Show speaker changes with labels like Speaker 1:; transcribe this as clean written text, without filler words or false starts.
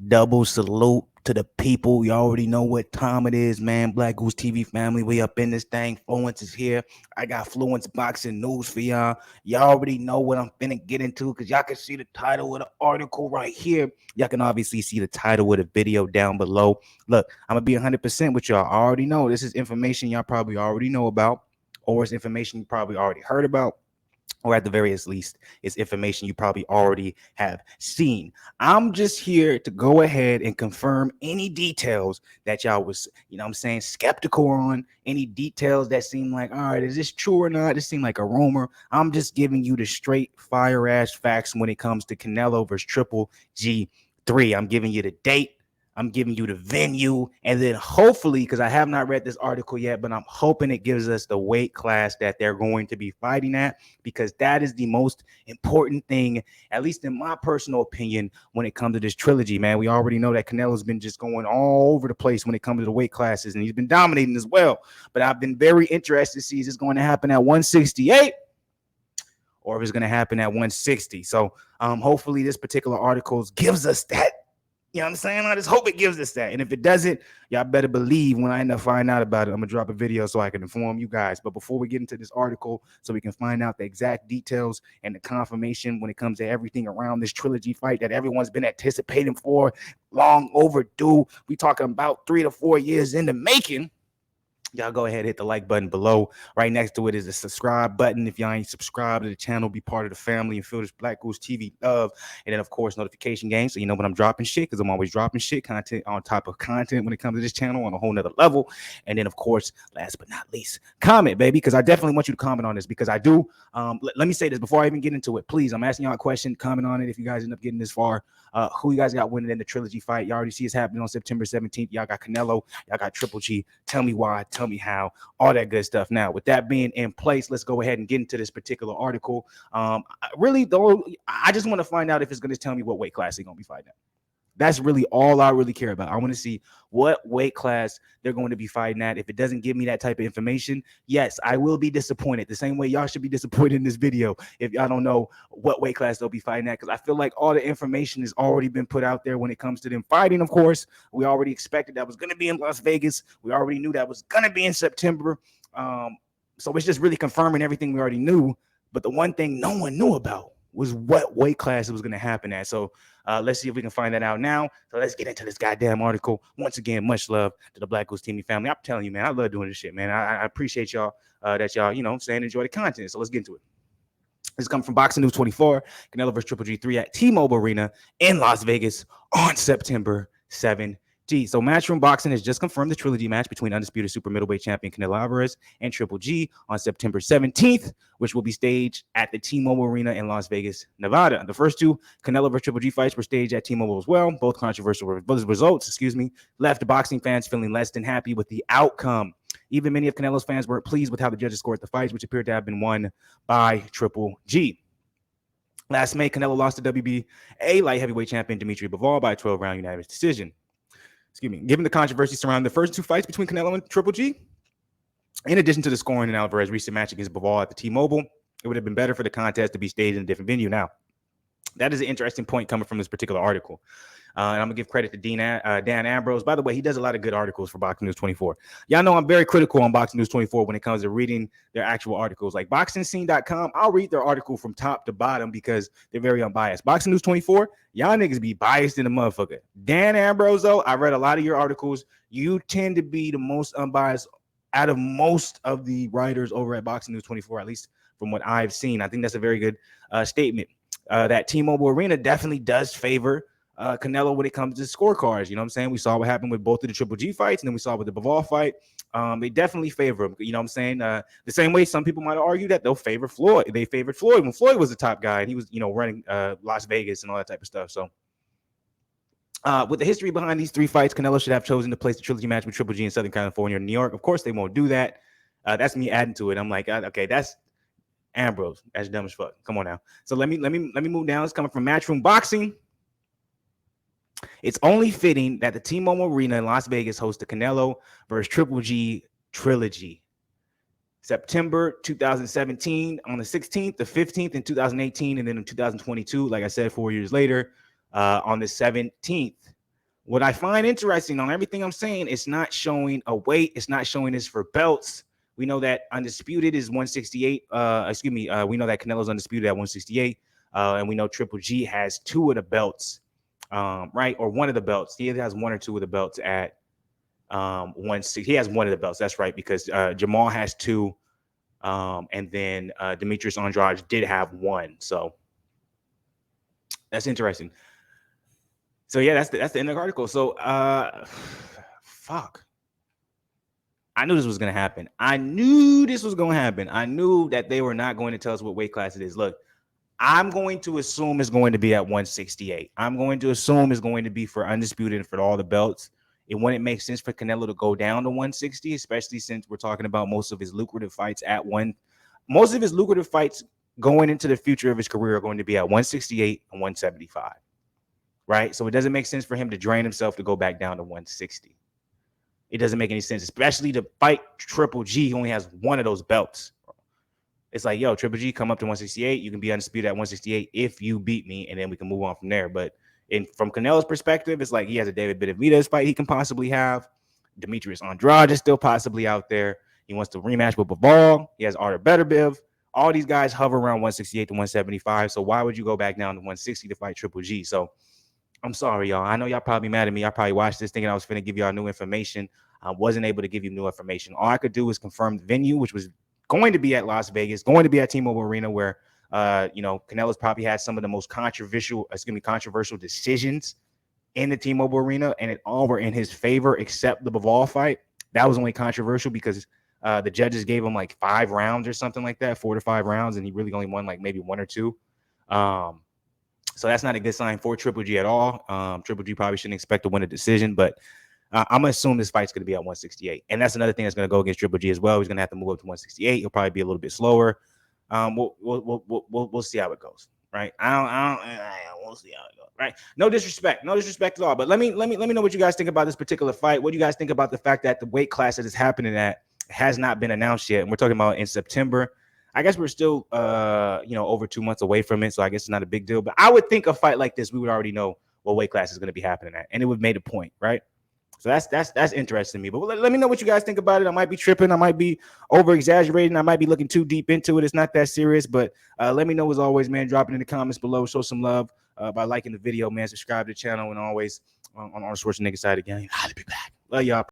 Speaker 1: Double salute to the people. You already know what time it is, man. Black Goose TV family, we up in this thing. Fluence is here. I got Fluence boxing news for y'all. Y'all already know what I'm finna get into because y'all can see the title of the article right here. Y'all can obviously see the title of the video down below. Look, I'm gonna be 100% with y'all. I already know this is information y'all probably already know about, or it's information you probably already heard about, or at the very least, it's information you probably already have seen. I'm just here to go ahead and confirm any details that y'all was, I'm saying, skeptical on, any details that seem like, all right, is this true or not? This seemed like a rumor. I'm just giving you the straight fire ass facts when it comes to Canelo versus Triple G3. I'm giving you the date. I'm giving you the venue, and then hopefully, because I have not read this article yet, but I'm hoping it gives us the weight class that they're going to be fighting at, because that is the most important thing, at least in my personal opinion, when it comes to this trilogy, man. We already know that Canelo's been just going all over the place when it comes to the weight classes, and he's been dominating as well. But I've been very interested to see is this going to happen at 168 or if it's going to happen at 160. So hopefully this particular article gives us that. You know what I'm saying? I just hope it gives us that. And if it doesn't, y'all better believe when I end up finding out about it, I'm going to drop a video so I can inform you guys. But before we get into this article, so we can find out the exact details and the confirmation when it comes to everything around this trilogy fight that everyone's been anticipating for, long overdue. We talking about 3 to 4 years in the making. Y'all go ahead, hit the like button below. Right next to it is a subscribe button. If y'all ain't subscribed to the channel, be part of the family and feel this Black Goose TV love. And then, of course, notification game, so you know when I'm dropping shit, because I'm always dropping shit, content on top of content when it comes to this channel on a whole nother level. And then, of course, last but not least, comment, baby, because I definitely want you to comment on this, because I do. Let me say this before I even get into it. Please, I'm asking y'all a question. Comment on it if you guys end up getting this far. Who you guys got winning in the trilogy fight? Y'all already see it's happening on September 17th. Y'all got Canelo. Y'all got Triple G. Tell me why. Tell me how. All that good stuff. Now, with that being in place, let's go ahead and get into this particular article. Really, though, I just want to find out if it's going to tell me what weight class they're going to be fighting at. That's really all I really care about. I want to see what weight class they're going to be fighting at. If it doesn't give me that type of information, yes, I will be disappointed. The same way y'all should be disappointed in this video if y'all don't know what weight class they'll be fighting at, because I feel like all the information has already been put out there when it comes to them fighting. Of course, we already expected that was going to be in Las Vegas. We already knew that was going to be in September. So it's just really confirming everything we already knew. But the one thing no one knew about was what weight class it was going to happen at. So let's see if we can find that out now. So let's get into this goddamn article. Once again, much love to the Black Goose TV family. I'm telling you, man, I love doing this shit, man. I appreciate y'all that y'all, saying enjoy the content. So let's get into it. This comes from Boxing News 24. Canelo vs. Triple G3 at T-Mobile Arena in Las Vegas on September 7th. So Matchroom Boxing has just confirmed the trilogy match between undisputed super middleweight champion Canelo Alvarez and Triple G on September 17th, which will be staged at the T-Mobile Arena in Las Vegas, Nevada. The first two Canelo vs. Triple G fights were staged at T-Mobile as well. Both controversial results, left boxing fans feeling less than happy with the outcome. Even many of Canelo's fans weren't pleased with how the judges scored the fights, which appeared to have been won by Triple G. Last May, Canelo lost to WBA light heavyweight champion Dimitri Bivol by a 12-round unanimous decision. Given the controversy surrounding the first two fights between Canelo and Triple G, in addition to the scoring in Alvarez's recent match against Bivol at the T-Mobile, it would have been better for the contest to be staged in a different venue. Now, that is an interesting point coming from this particular article. And I'm going to give credit to Dan Ambrose. By the way, he does a lot of good articles for Boxing News 24. Y'all know I'm very critical on Boxing News 24 when it comes to reading their actual articles. Like BoxingScene.com, I'll read their article from top to bottom because they're very unbiased. Boxing News 24, y'all niggas be biased in the motherfucker. Dan Ambrose, though, I read a lot of your articles. You tend to be the most unbiased out of most of the writers over at Boxing News 24, at least from what I've seen. I think that's a very good statement. That T-Mobile Arena definitely does favor Canelo when it comes to scorecards. You know what I'm saying? We saw what happened with both of the Triple G fights, and then we saw with the Bivol fight. They definitely favor him. You know what I'm saying? The same way some people might argue that they'll favor Floyd. They favored Floyd when Floyd was the top guy, and he was, running Las Vegas and all that type of stuff. So with the history behind these three fights, Canelo should have chosen to place the trilogy match with Triple G in Southern California or New York. Of course, they won't do that. That's me adding to it. I'm like, okay, that's Ambrose. That's dumb as fuck. Come on now. So let me move down. It's coming from Matchroom Boxing. It's only fitting that the T-Mobile Arena in Las Vegas hosts the Canelo versus Triple G trilogy. September 2017 on the 16th, the 15th in 2018, and then in 2022, like I said, 4 years later, on the 17th. What I find interesting on everything I'm saying, it's not showing a weight. It's not showing this for belts. We know that Undisputed is 168. We know that Canelo's Undisputed at 168. And we know Triple G has two of the belts, right? Or one of the belts. He either has one or two of the belts at 160. He has one of the belts. That's right, because Jamal has two. And then Demetrius Andrade did have one. So that's interesting. So yeah, that's the end of the article. So fuck. I knew this was gonna happen. I knew that they were not going to tell us what weight class it is. Look, I'm going to assume it's going to be at 168. I'm going to assume it's going to be for Undisputed and for all the belts. It wouldn't make sense for Canelo to go down to 160, especially since we're talking about most of his lucrative fights going into the future of his career are going to be at 168 and 175. Right? So it doesn't make sense for him to drain himself to go back down to 160. It doesn't make any sense, especially to fight Triple G. He only has one of those belts. It's like, yo, Triple G, come up to 168. You can be undisputed at 168 if you beat me, and then we can move on from there. But from Canelo's perspective, it's like he has a David Benavidez fight he can possibly have. Demetrius Andrade is still possibly out there. He wants to rematch with Bivol. He has Artur Beterbiev. All these guys hover around 168 to 175. So why would you go back down to 160 to fight Triple G? So I'm sorry, y'all. I know y'all probably mad at me. I probably watched this thinking I was finna give y'all new information. I wasn't able to give you new information. All I could do was confirm the venue, which was going to be at Las Vegas, going to be at T-Mobile Arena, where Canelo's probably had some of the most controversial decisions in the T-Mobile Arena, and it all were in his favor except the Bivol fight. That was only controversial because the judges gave him like 5 rounds or something like that, 4 to 5 rounds, and he really only won like maybe 1 or 2. So that's not a good sign for Triple G at all. Triple G probably shouldn't expect to win a decision, but I'm going to assume this fight's going to be at 168. And that's another thing that's going to go against Triple G as well. He's going to have to move up to 168. He'll probably be a little bit slower. We'll see how it goes, right? We'll see how it goes, right? No disrespect at all. But let me know what you guys think about this particular fight. What do you guys think about the fact that the weight class that is happening at has not been announced yet? And we're talking about in September. I guess we're still, over 2 months away from it, so I guess it's not a big deal. But I would think a fight like this, we would already know what weight class is going to be happening at, and it would make a point, right? So that's interesting to me. But let me know what you guys think about it. I might be tripping. I might be over-exaggerating. I might be looking too deep into it. It's not that serious. But let me know, as always, man. Drop it in the comments below. Show some love by liking the video, man. Subscribe to the channel. And always on Arnold Schwarzenegger side again. I'll be back. Love y'all.